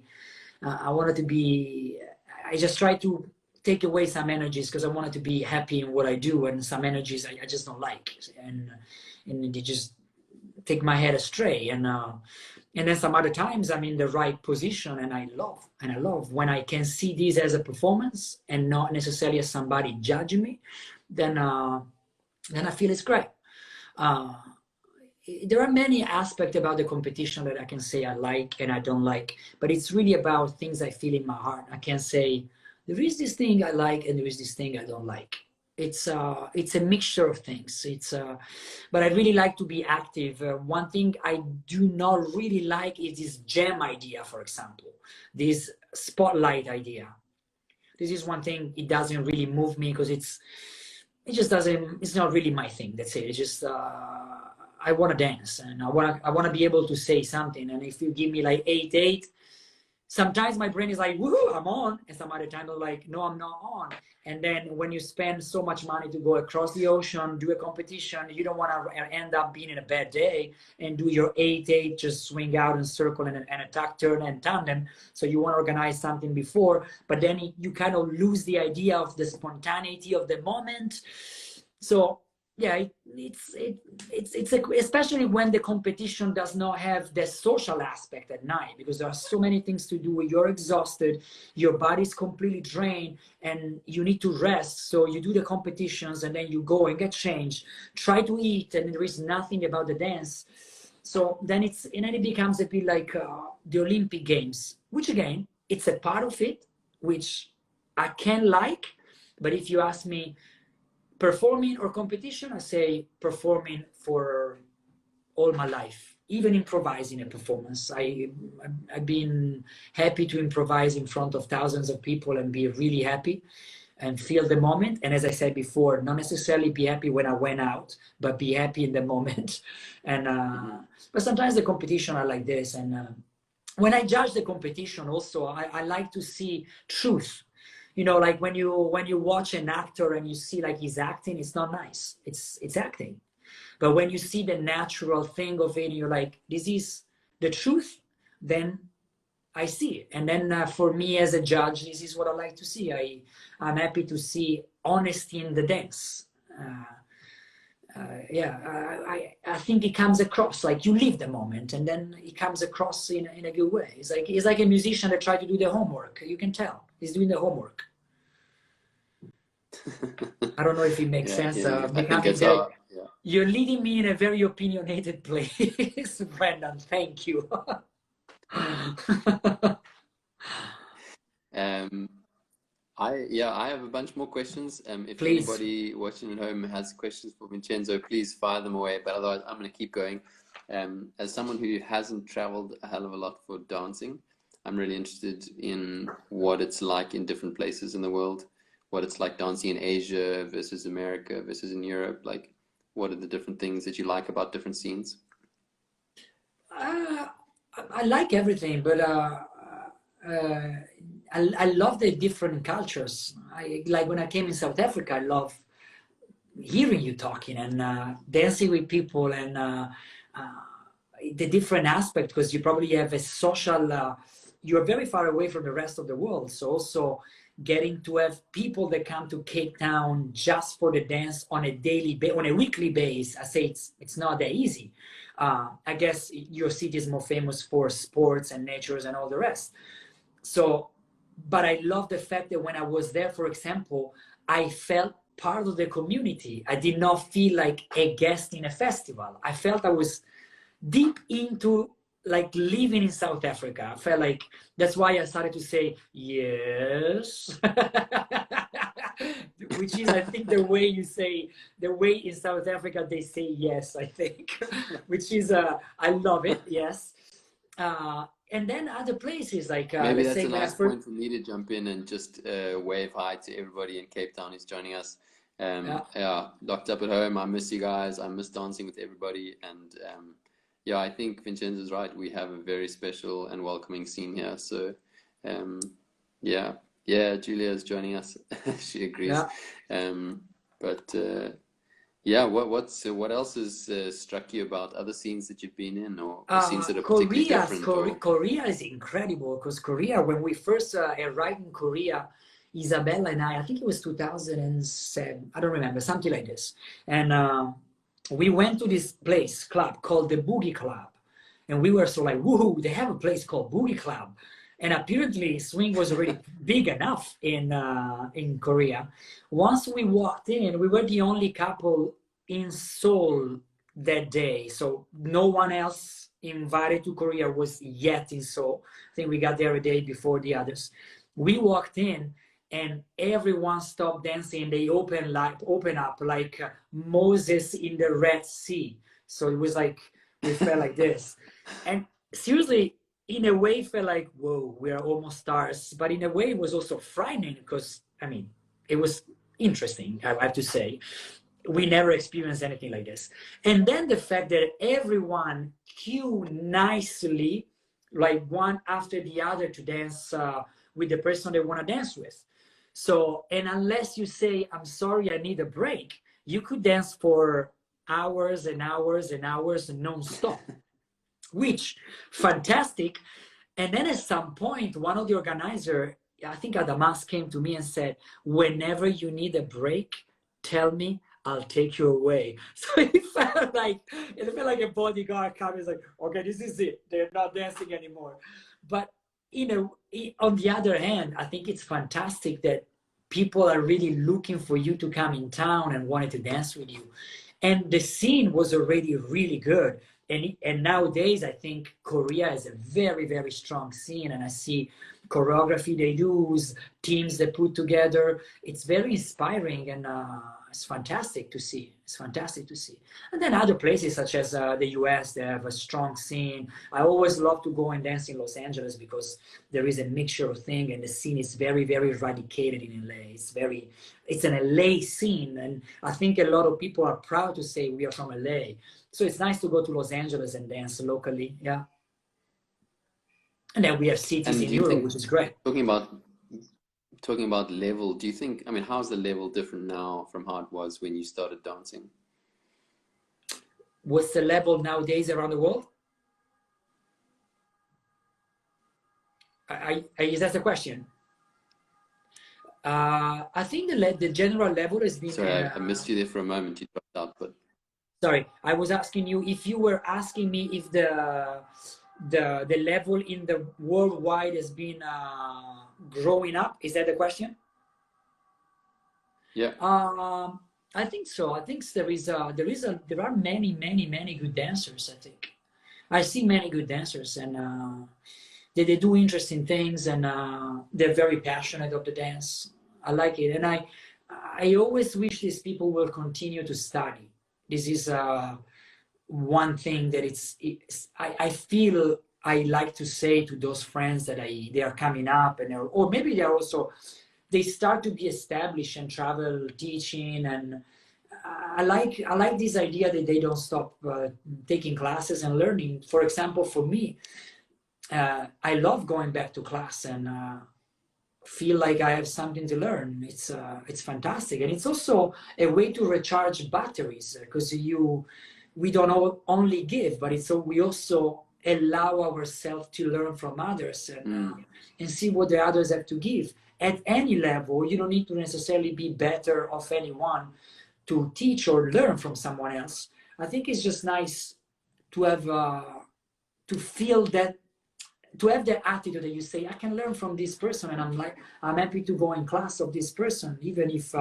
wanted to be, I just try to take away some energies because I wanted to be happy in what I do, and some energies I just don't like, and they just take my head astray, and then some other times I'm in the right position, and I love when I can see this as a performance and not necessarily as somebody judging me, then I feel it's great. Uh, there are many aspects about the competition that I can say I like and I don't like, but it's really about things I feel in my heart. I can say there is this thing I like and there is this thing I don't like. It's a mixture of things. But I really like to be active. One thing I do not really like is this jam idea, for example, this spotlight idea. This is one thing. It doesn't really move me because it just doesn't, it's not really my thing. That's it. It's just I want to dance, and I want to be able to say something, and if you give me like 8-8, sometimes my brain is like, woohoo, I'm on, and some other time I'm like, no, I'm not on. And then when you spend so much money to go across the ocean, do a competition, you don't want to end up being in a bad day and do your 8-8, just swing out and circle and attack, turn and tandem. So you want to organize something before, but then you kind of lose the idea of the spontaneity of the moment. So yeah, especially when the competition does not have the social aspect at night, because there are so many things to do. You're exhausted, your body's completely drained, and you need to rest. So you do the competitions, and then you go and get changed, try to eat, and there is nothing about the dance. So then it becomes a bit like the Olympic Games, which again, it's a part of it, which I can like. But if you ask me, performing or competition, I say performing for all my life, even improvising a performance. I've been happy to improvise in front of thousands of people and be really happy and feel the moment. And as I said before, not necessarily be happy when I went out, but be happy in the moment. And but sometimes the competition are like this. And when I judge the competition, also I like to see truth. You know, like when you watch an actor and you see like he's acting, it's not nice. It's acting. But when you see the natural thing of it, and you're like, this is the truth, then I see it. And then for me as a judge, this is what I like to see. I'm happy to see honesty in the dance. I think it comes across like you live the moment, and then it comes across in a good way. It's like a musician that tried to do the homework. You can tell he's doing the homework. I don't know if it makes sense. I think it's You're leading me in a very opinionated place, Brendan. Thank you. I have a bunch more questions. If Please. anybody watching at home has questions for Vincenzo, please fire them away. But otherwise, I'm going to keep going. As someone who hasn't traveled a hell of a lot for dancing, I'm really interested in what it's like in different places in the world, what it's like dancing in Asia versus America versus in Europe. Like, what are the different things that you like about different scenes? I like everything, but I love the different cultures. Like when I came in South Africa, I love hearing you talking and dancing with people, and the different aspect, because you probably have a social, you're very far away from the rest of the world. So also getting to have people that come to Cape Town just for the dance on a weekly basis, I say it's not that easy. I guess your city is more famous for sports and natures and all the rest. So, but I love the fact that when I was there, for example, I felt part of the community. I did not feel like a guest in a festival. I felt I was deep into like living in South Africa. I felt like that's why I started to say yes, which is, I think, the way in South Africa they say yes, I think, which is, I love it, yes. And then other places like maybe that's a nice point for me to jump in and just wave hi to everybody in Cape Town who's joining us. Locked up at home. I miss you guys. I miss dancing with everybody. And I think Vincenzo's right. We have a very special and welcoming scene here. So Julia is joining us. She agrees. But yeah, what else has struck you about other scenes that you've been in, or scenes that are particularly different, or Korea is incredible because Korea, when we first arrived in Korea, Isabella and I think it was 2007, I don't remember, something like this. And we went to this club called the Boogie Club. And we were so like, woohoo, they have a place called Boogie Club. And apparently swing was already big enough in Korea. Once we walked in, we were the only couple in Seoul that day. So no one else invited to Korea was yet in Seoul. I think we got there a day before the others. We walked in and everyone stopped dancing. They open up like Moses in the Red Sea. So it was like, we felt like this. And seriously, in a way, felt like, whoa, we are almost stars. But in a way, it was also frightening because, I mean, it was interesting, I have to say. We never experienced anything like this. And then the fact that everyone queued nicely, like one after the other, to dance with the person they want to dance with. So, and unless you say, I'm sorry, I need a break, you could dance for hours and hours and hours non-stop, which fantastic. And then at some point, one of the organizers, I think Adamas, came to me and said, whenever you need a break, tell me, I'll take you away. So it felt like a bodyguard coming, like, okay, this is it. They're not dancing anymore. But you know, on the other hand, I think it's fantastic that people are really looking for you to come in town and wanted to dance with you. And the scene was already really good. And nowadays, I think Korea is a very, very strong scene. And I see choreography they use, teams they put together. It's very inspiring, and it's fantastic to see. It's fantastic to see. And then other places such as the US, they have a strong scene. I always love to go and dance in Los Angeles because there is a mixture of things, and the scene is very, very eradicated in LA. It's an LA scene, and I think a lot of people are proud to say we are from LA. So it's nice to go to Los Angeles and dance locally, yeah. And then we have cities in Europe, which is great. Talking about level, do you think, I mean, how's the level different now from how it was when you started dancing? What's the level nowadays around the world? Is that the question? I think the general level has been... Sorry, I missed you there for a moment. You dropped out, but... Sorry, I was asking you if you were asking me if the level in the worldwide has been growing up. Is that the question? Yeah. I think so. I think there are many good dancers. I think I see many good dancers, and they do interesting things, and they're very passionate of the dance. I like it, and I always wish these people will continue to study. This is one thing that I feel I like to say to those friends that they are coming up, and or maybe they start to be established and travel teaching, and I like this idea that they don't stop taking classes and learning. For example, for me, I love going back to class and feel like I have something to learn. It's fantastic, and it's also a way to recharge batteries because we don't only give, but we also allow ourselves to learn from others and see what the others have to give. At any level, you don't need to necessarily be better of anyone to teach or learn from someone else. I think it's just nice to have to feel that, to have the attitude that you say, I can learn from this person, and I'm happy to go in class of this person, even if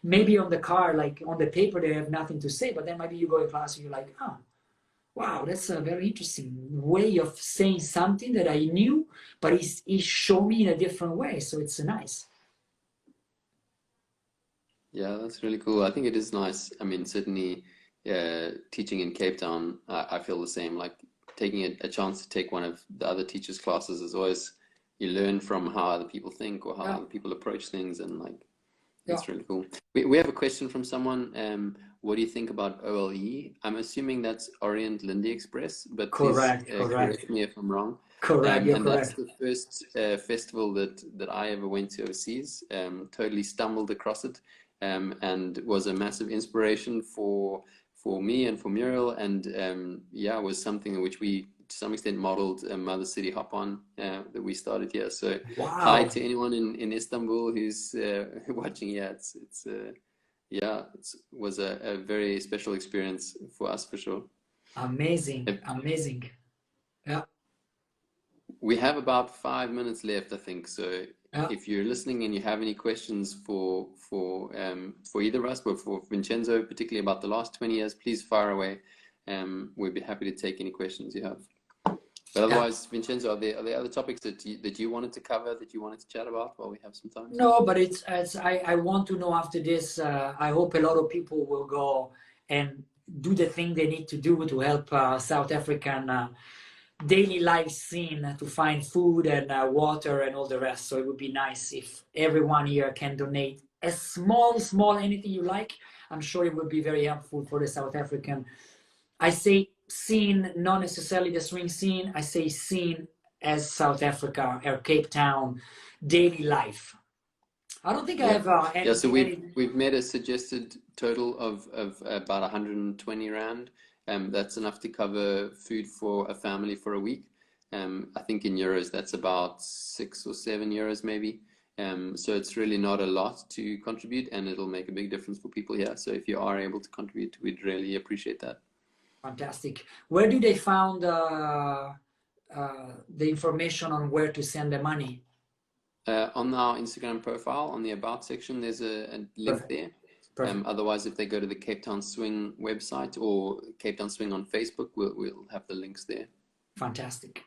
maybe on the car, like on the paper, they have nothing to say, but then maybe you go in class and you're like, oh, wow, that's a very interesting way of saying something that I knew, but he showed me in a different way. So it's nice. Yeah, that's really cool. I think it is nice. I mean, certainly teaching in Cape Town, I feel the same. Like taking a chance to take one of the other teachers' classes is always, you learn from how other people think or how other people approach things, and like it's really cool. We have a question from someone. What do you think about OLE? I'm assuming that's Orient Lindy Express, but correct. Please correct me if I'm wrong. Correct, you're correct. That's the first festival that I ever went to overseas. Totally stumbled across it. and was a massive inspiration for me and for Muriel, and yeah, was something which we to some extent modeled Mother City Hop On that we started here. So hi Wow. to anyone in Istanbul who's watching. Yeah, yeah, it was a very special experience for us for sure. Amazing, amazing. Yeah, We have about 5 minutes left, I think. So yeah, if you're listening and you have any questions for either of us, but for Vincenzo, particularly about the last 20 years, please fire away. We'd be happy to take any questions you have. But yeah. otherwise, Vincenzo, are there other topics that you wanted to cover, that you wanted to chat about while we have some time? No, but I want to know after this. I hope a lot of people will go and do the thing they need to do to help South African daily life scene to find food and water and all the rest. So it would be nice if everyone here can donate a small anything you like. I'm sure it would be very helpful for the South African. I say scene, not necessarily the swing scene. I say scene as South Africa or Cape Town daily life. I don't think I Yeah. have Yeah, so any. we've made a suggested total of about 120 rand. That's enough to cover food for a family for a week. I think in euros that's about 6 or 7 euros maybe. So it's really not a lot to contribute, and it'll make a big difference for people here. So if you are able to contribute, we'd really appreciate that. Fantastic. Where do they found the information on where to send the money? On our Instagram profile, on the About section, there's a link Perfect. there. Perfect. Otherwise, if they go to the Cape Town Swing website or Cape Town Swing on Facebook, we'll have the links there. Fantastic.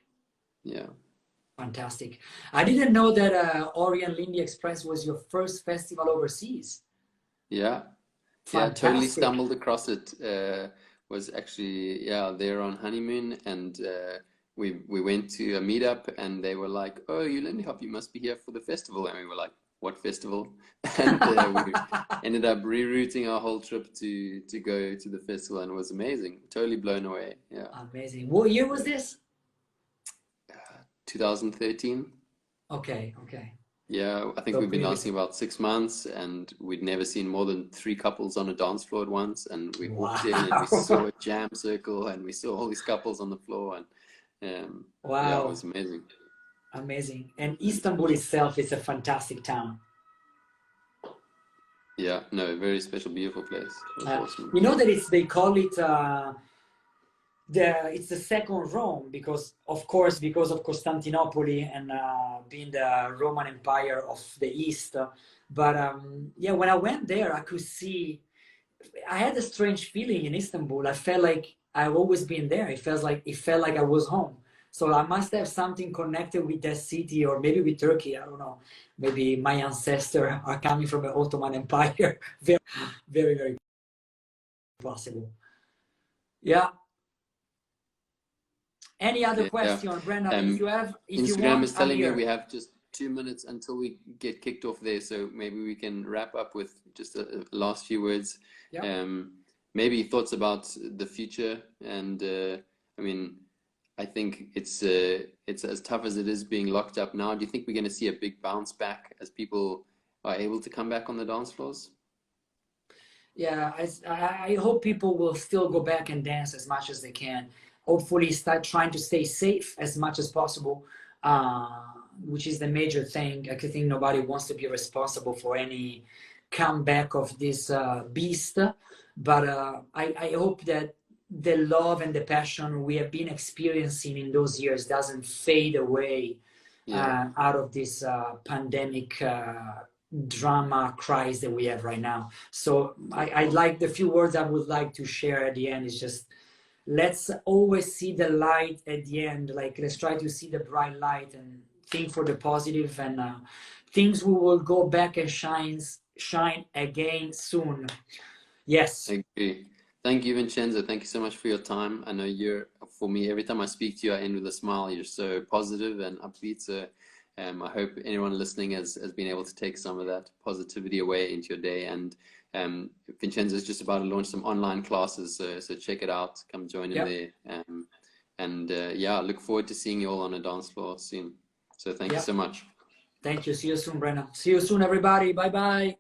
Yeah. Fantastic. I didn't know that Orient Lindy Express was your first festival overseas. Yeah. Yeah, totally Fantastic. stumbled across it. Was actually, yeah, there on honeymoon, and we went to a meetup, and they were like, "Oh, you Lindy Hop, you must be here for the festival." And we were like, "What festival?" And we ended up rerouting our whole trip to go to the festival, and it was amazing. Totally blown away. Yeah. Amazing. What year was this? 2013. Okay, okay. Yeah, I think So we've been pretty dancing about 6 months, and we'd never seen more than 3 couples on a dance floor at once. And we walked in and we saw a jam circle, and we saw all these couples on the floor, and yeah, it Wow. was amazing. Amazing. And Istanbul itself is a fantastic town. Yeah, no, a very special, beautiful place. It was awesome. You know that they call it it's the second Rome because of Constantinople and being the Roman Empire of the East. But yeah, when I went there, I could see. I had a strange feeling in Istanbul. I felt like I've always been there. It felt like I was home. So I must have something connected with that city, or maybe with Turkey. I don't know. Maybe my ancestors are coming from the Ottoman Empire. Very, very, very possible. Yeah. Any other question, Brenda? If you Instagram want, is telling me we have just 2 minutes until we get kicked off there, so maybe we can wrap up with just a last few words. Yeah. Maybe thoughts about the future, and I mean, I think it's as tough as it is being locked up now. Do you think we're going to see a big bounce back as people are able to come back on the dance floors? Yeah, I hope people will still go back and dance as much as they can. Hopefully start trying to stay safe as much as possible, which is the major thing. I think nobody wants to be responsible for any comeback of this beast. But I hope that the love and the passion we have been experiencing in those years doesn't fade away out of this pandemic drama cries that we have right now. So I like the few words I would like to share at the end is just, let's always see the light at the end. Like, let's try to see the bright light and think for the positive, and things we will go back and shine again soon. Yes. I agree. Thank you, Vincenzo. Thank you so much for your time. I know for me, every time I speak to you, I end with a smile. You're so positive and upbeat. So I hope anyone listening has been able to take some of that positivity away into your day. And Vincenzo is just about to launch some online classes, so check it out. Come join him there. Yeah, look forward to seeing you all on a dance floor soon. So thank you so much. Thank you. See you soon, Brenna. See you soon, everybody. Bye-bye.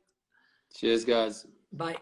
Cheers, guys. Bye.